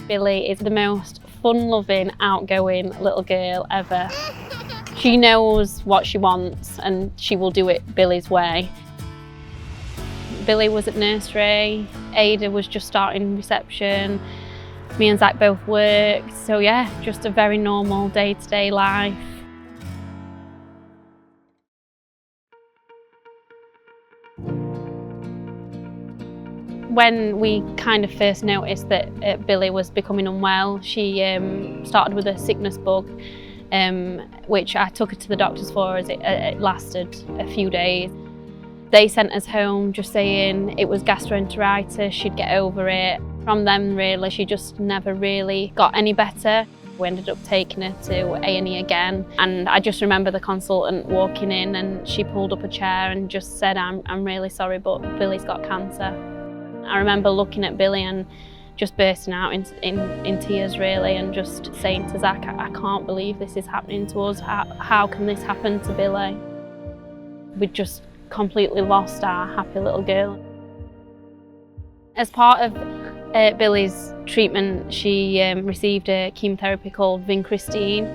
Billie is the most fun-loving, outgoing little girl ever. She knows what she wants and she will do it Billie's way. Billie was at nursery, Ada was just starting reception, me and Zach both worked, so yeah, just a very normal day-to-day life. When we kind of first noticed that Billie was becoming unwell, she started with a sickness bug, which I took her to the doctors for as it lasted a few days. They sent us home just saying it was gastroenteritis, she'd get over it. From then really, she just never really got any better. We ended up taking her to A&E again, and I just remember the consultant walking in and she pulled up a chair and just said, I'm really sorry, but Billie's got cancer. I remember looking at Billie and just bursting out in tears really, and just saying to Zach, I can't believe this is happening to us. How can this happen to Billie? We'd just completely lost our happy little girl. As part of Billie's treatment, she received a chemotherapy called vincristine.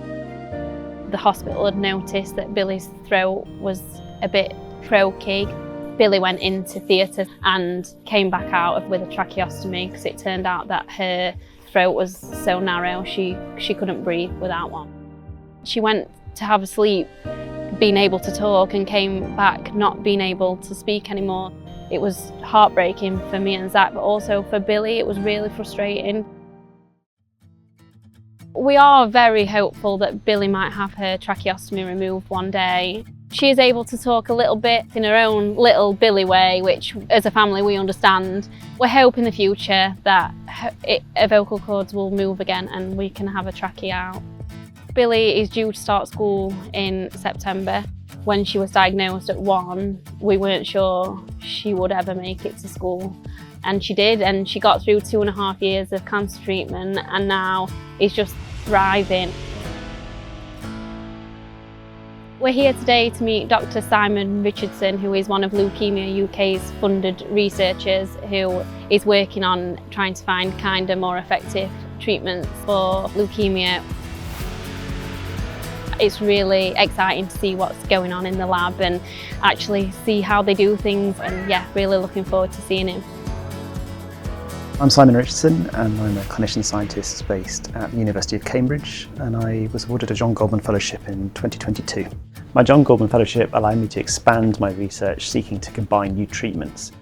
The hospital had noticed that Billie's throat was a bit croaky. Billie went into theatre and came back out with a tracheostomy because it turned out that her throat was so narrow she couldn't breathe without one. She went to have a sleep being able to talk and came back not being able to speak anymore. It was heartbreaking for me and Zach, but also for Billie it was really frustrating. We are very hopeful that Billie might have her tracheostomy removed one day. She is able to talk a little bit in her own little Billie way, which as a family we understand. We're hoping in the future that her vocal cords will move again and we can have a trachea out. Billie is due to start school in September. When she was diagnosed at 1, we weren't sure she would ever make it to school. And she did, and she got through 2.5 years of cancer treatment and now is just thriving. We're here today to meet Dr Simon Richardson, who is one of Leukaemia UK's funded researchers who is working on trying to find kinder, more effective treatments for leukaemia. It's really exciting to see what's going on in the lab and actually see how they do things, and yeah, really looking forward to seeing him. I'm Simon Richardson and I'm a clinician scientist based at the University of Cambridge, and I was awarded a John Goldman Fellowship in 2022. My John Goldman Fellowship allowed me to expand my research seeking to combine new treatments.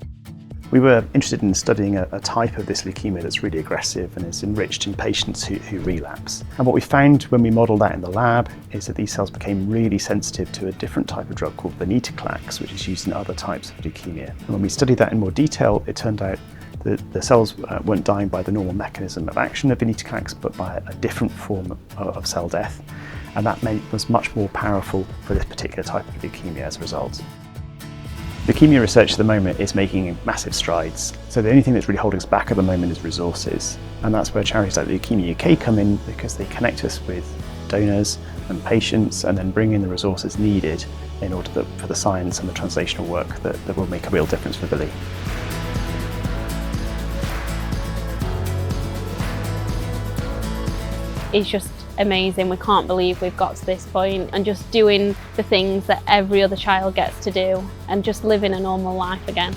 We were interested in studying a type of this leukaemia that's really aggressive and is enriched in patients who relapse. And what we found when we modelled that in the lab is that these cells became really sensitive to a different type of drug called venetoclax, which is used in other types of leukemia. And when we studied that in more detail, it turned out that the cells weren't dying by the normal mechanism of action of venetoclax, but by a different form of cell death. And that was much more powerful for this particular type of leukemia as a result. Leukemia research at the moment is making massive strides. So the only thing that's really holding us back at the moment is resources. And that's where charities like Leukaemia UK come in, because they connect us with donors and patients and then bring in the resources needed in order for the science and the translational work that will make a real difference for Billie. It's just amazing. We can't believe we've got to this point, and just doing the things that every other child gets to do and just living a normal life again.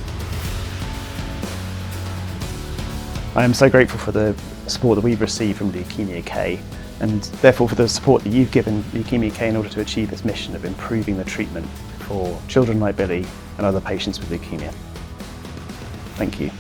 I am so grateful for the support that we've received from Leukaemia UK, and therefore for the support that you've given Leukaemia UK in order to achieve this mission of improving the treatment for children like Billie and other patients with leukemia. Thank you.